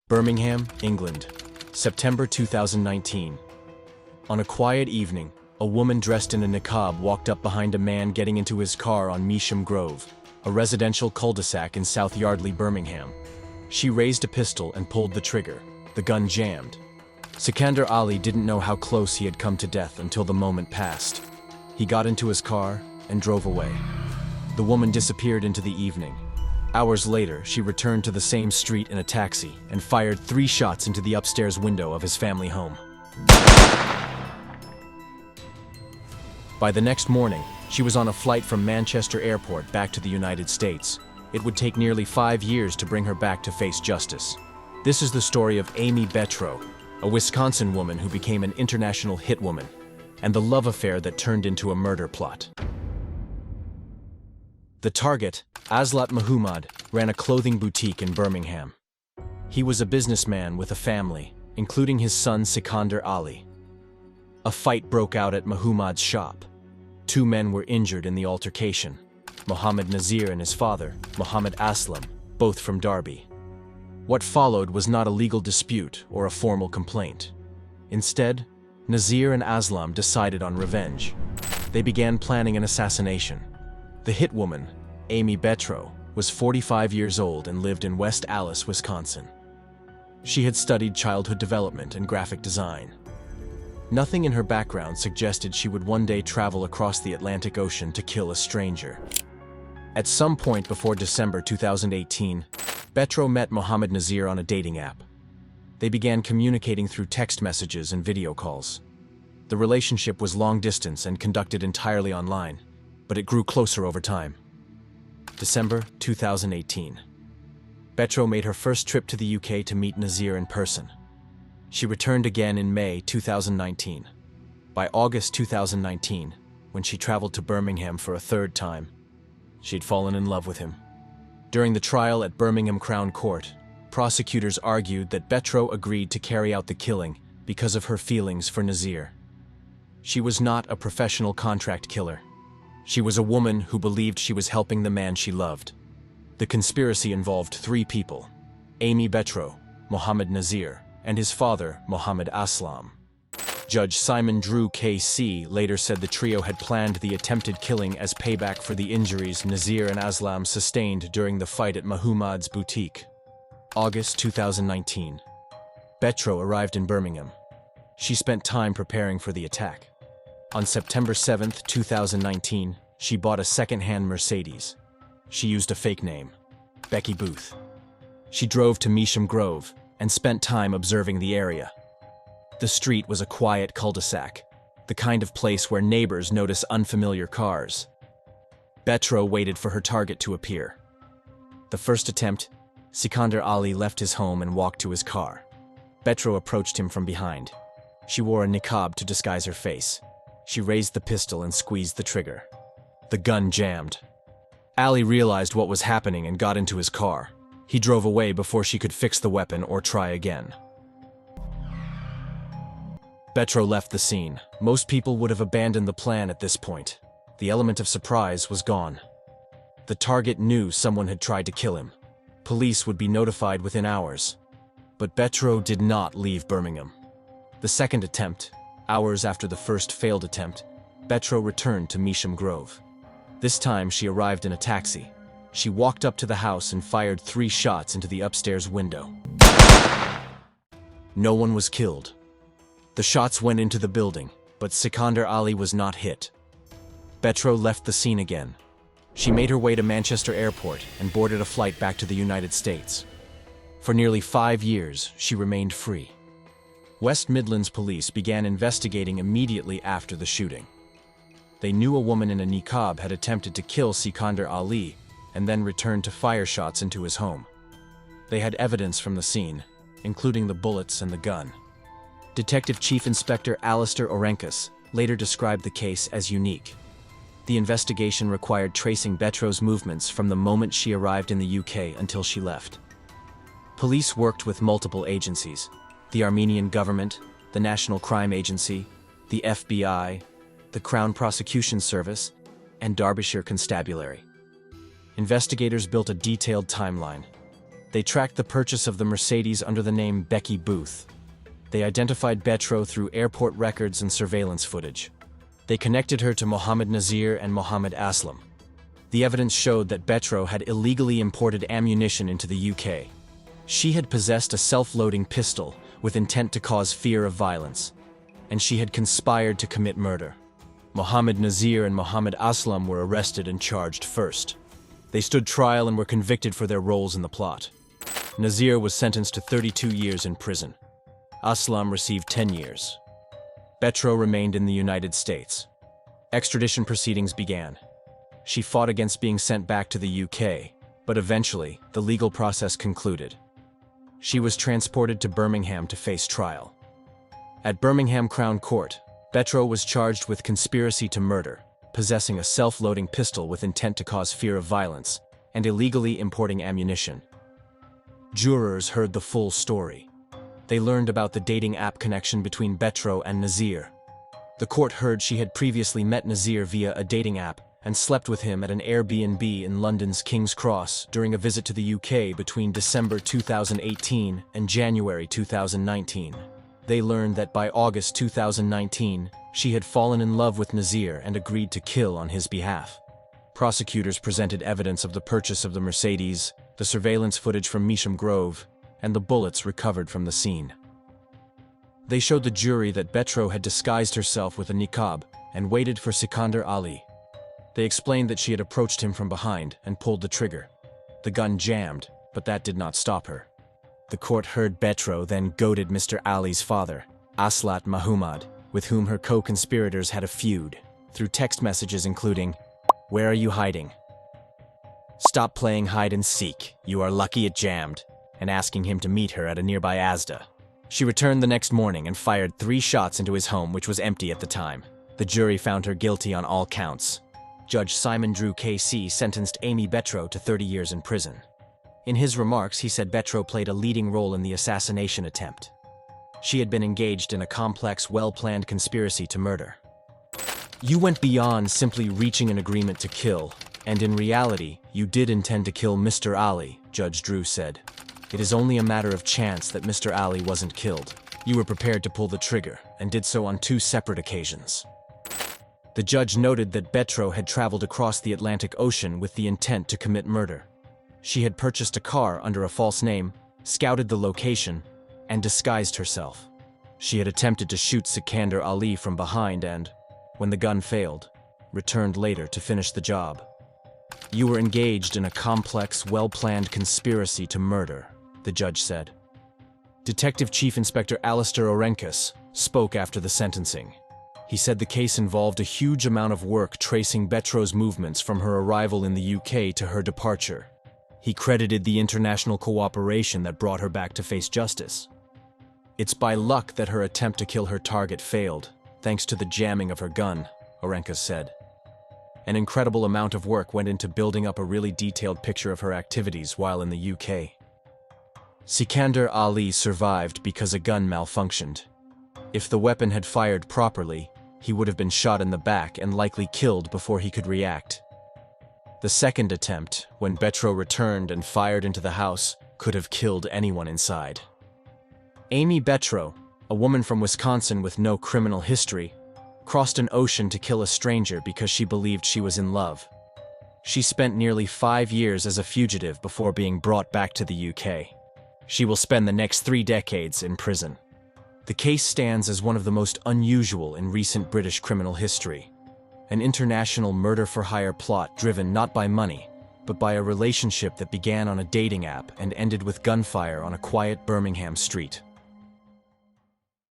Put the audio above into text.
Birmingham, England, September 2019. On a quiet evening, a woman dressed in a niqab walked up behind a man getting into his car on Measham Grove, a residential cul-de-sac in South Yardley, Birmingham. She raised a pistol and pulled the trigger. The gun jammed. Sikandar Ali didn't know how close he had come to death until the moment passed. He got into his car and drove away. The woman disappeared into the evening. Hours later, she returned to the same street in a taxi and fired 3 shots into the upstairs window of his family home. By the next morning, she was on a flight from Manchester Airport back to the United States. It would take nearly 5 years to bring her back to face justice. This is the story of Aimee Betro, a Wisconsin woman who became an international hitwoman, and the love affair that turned into a murder plot. The target, Aslat Muhammad, ran a clothing boutique in Birmingham. He was a businessman with a family, including his son Sikandar Ali. A fight broke out at Muhammad's shop. 2 men were injured in the altercation: Mohammed Nazir and his father, Mohammed Aslam, both from Derby. What followed was not a legal dispute or a formal complaint. Instead, Nazir and Aslam decided on revenge. They began planning an assassination. The hitwoman, Aimee Betro, was 45 years old and lived in West Allis, Wisconsin. She had studied childhood development and graphic design. Nothing in her background suggested she would one day travel across the Atlantic Ocean to kill a stranger. At some point before December 2018, Betro met Mohammed Nazir on a dating app. They began communicating through text messages and video calls. The relationship was long distance and conducted entirely online, but it grew closer over time. December 2018. Betro made her first trip to the UK to meet Nazir in person. She returned again in May 2019. By August 2019, when she traveled to Birmingham for a 3rd time, she'd fallen in love with him. During the trial at Birmingham Crown Court, prosecutors argued that Betro agreed to carry out the killing because of her feelings for Nazir. She was not a professional contract killer. She was a woman who believed she was helping the man she loved. The conspiracy involved 3 people: Aimee Betro, Mohammed Nazir, and his father, Mohammed Aslam. Judge Simon Drew KC later said the trio had planned the attempted killing as payback for the injuries Nazir and Aslam sustained during the fight at Muhammad's boutique. August 2019. Betro arrived in Birmingham. She spent time preparing for the attack. On September 7, 2019, she bought a second-hand Mercedes. She used a fake name, Becky Booth. She drove to Measham Grove and spent time observing the area. The street was a quiet cul-de-sac, the kind of place where neighbors notice unfamiliar cars. Betro waited for her target to appear. The first attempt, Sikandar Ali left his home and walked to his car. Betro approached him from behind. She wore a niqab to disguise her face. She raised the pistol and squeezed the trigger. The gun jammed. Ali realized what was happening and got into his car. He drove away before she could fix the weapon or try again. Betro left the scene. Most people would have abandoned the plan at this point. The element of surprise was gone. The target knew someone had tried to kill him. Police would be notified within hours. But Betro did not leave Birmingham. The second attempt, hours after the first failed attempt, Betro returned to Measham Grove. This time she arrived in a taxi. She walked up to the house and fired 3 shots into the upstairs window. No one was killed. The shots went into the building, but Sikandar Ali was not hit. Betro left the scene again. She made her way to Manchester Airport and boarded a flight back to the United States. For nearly 5 years, she remained free. West Midlands police began investigating immediately after the shooting. They knew a woman in a niqab had attempted to kill Sikandar Ali and then returned to fire shots into his home. They had evidence from the scene, including the bullets and the gun. Detective Chief Inspector Alistair Orenkus later described the case as unique. The investigation required tracing Betro's movements from the moment she arrived in the UK until she left. Police worked with multiple agencies: the Armenian government, the National Crime Agency, the FBI, the Crown Prosecution Service, and Derbyshire Constabulary. Investigators built a detailed timeline. They tracked the purchase of the Mercedes under the name Becky Booth. They identified Betro through airport records and surveillance footage. They connected her to Mohammed Nazir and Mohammed Aslam. The evidence showed that Betro had illegally imported ammunition into the UK. She had possessed a self-loading pistol with intent to cause fear of violence, and she had conspired to commit murder. Mohammed Nazir and Mohammed Aslam were arrested and charged first. They stood trial and were convicted for their roles in the plot. Nazir was sentenced to 32 years in prison. Aslam received 10 years. Betro remained in the United States. Extradition proceedings began. She fought against being sent back to the UK, but eventually, the legal process concluded. She was transported to Birmingham to face trial. At Birmingham Crown Court, Betro was charged with conspiracy to murder, possessing a self-loading pistol with intent to cause fear of violence, and illegally importing ammunition. Jurors heard the full story. They learned about the dating app connection between Betro and Nazir. The court heard she had previously met Nazir via a dating app and slept with him at an Airbnb in London's King's Cross during a visit to the UK between December 2018 and January 2019. They learned that by August 2019, she had fallen in love with Nazir and agreed to kill on his behalf. Prosecutors presented evidence of the purchase of the Mercedes, the surveillance footage from Measham Grove, and the bullets recovered from the scene. They showed the jury that Betro had disguised herself with a niqab and waited for Sikandar Ali. They explained that she had approached him from behind and pulled the trigger. The gun jammed, but that did not stop her. The court heard Betro then goaded Mr. Ali's father, Aslat Mahumad, with whom her co-conspirators had a feud, through text messages including, "Where are you hiding? Stop playing hide and seek, you are lucky it jammed," and asking him to meet her at a nearby Asda. She returned the next morning and fired 3 shots into his home, which was empty at the time. The jury found her guilty on all counts. Judge Simon Drew KC sentenced Aimee Betro to 30 years in prison. In his remarks, he said Betro played a leading role in the assassination attempt. She had been engaged in a complex, well-planned conspiracy to murder. You went beyond simply reaching an agreement to kill, and in reality, you did intend to kill Mr. Ali, Judge Drew said. It is only a matter of chance that Mr. Ali wasn't killed. You were prepared to pull the trigger, and did so on 2 separate occasions. The judge noted that Betro had traveled across the Atlantic Ocean with the intent to commit murder. She had purchased a car under a false name, scouted the location, and disguised herself. She had attempted to shoot Sikandar Ali from behind and, when the gun failed, returned later to finish the job. You were engaged in a complex, well-planned conspiracy to murder, the judge said. Detective Chief Inspector Alistair Orenkus spoke after the sentencing. He said the case involved a huge amount of work tracing Betro's movements from her arrival in the UK to her departure. He credited the international cooperation that brought her back to face justice. It's by luck that her attempt to kill her target failed, thanks to the jamming of her gun, Orenkus said. An incredible amount of work went into building up a really detailed picture of her activities while in the UK. Sikandar Ali survived because a gun malfunctioned. If the weapon had fired properly, he would have been shot in the back and likely killed before he could react. The second attempt, when Betro returned and fired into the house, could have killed anyone inside. Aimee Betro, a woman from Wisconsin with no criminal history, crossed an ocean to kill a stranger because she believed she was in love. She spent nearly 5 years as a fugitive before being brought back to the UK. She will spend the next 3 decades in prison. The case stands as one of the most unusual in recent British criminal history. An international murder-for-hire plot driven not by money, but by a relationship that began on a dating app and ended with gunfire on a quiet Birmingham street.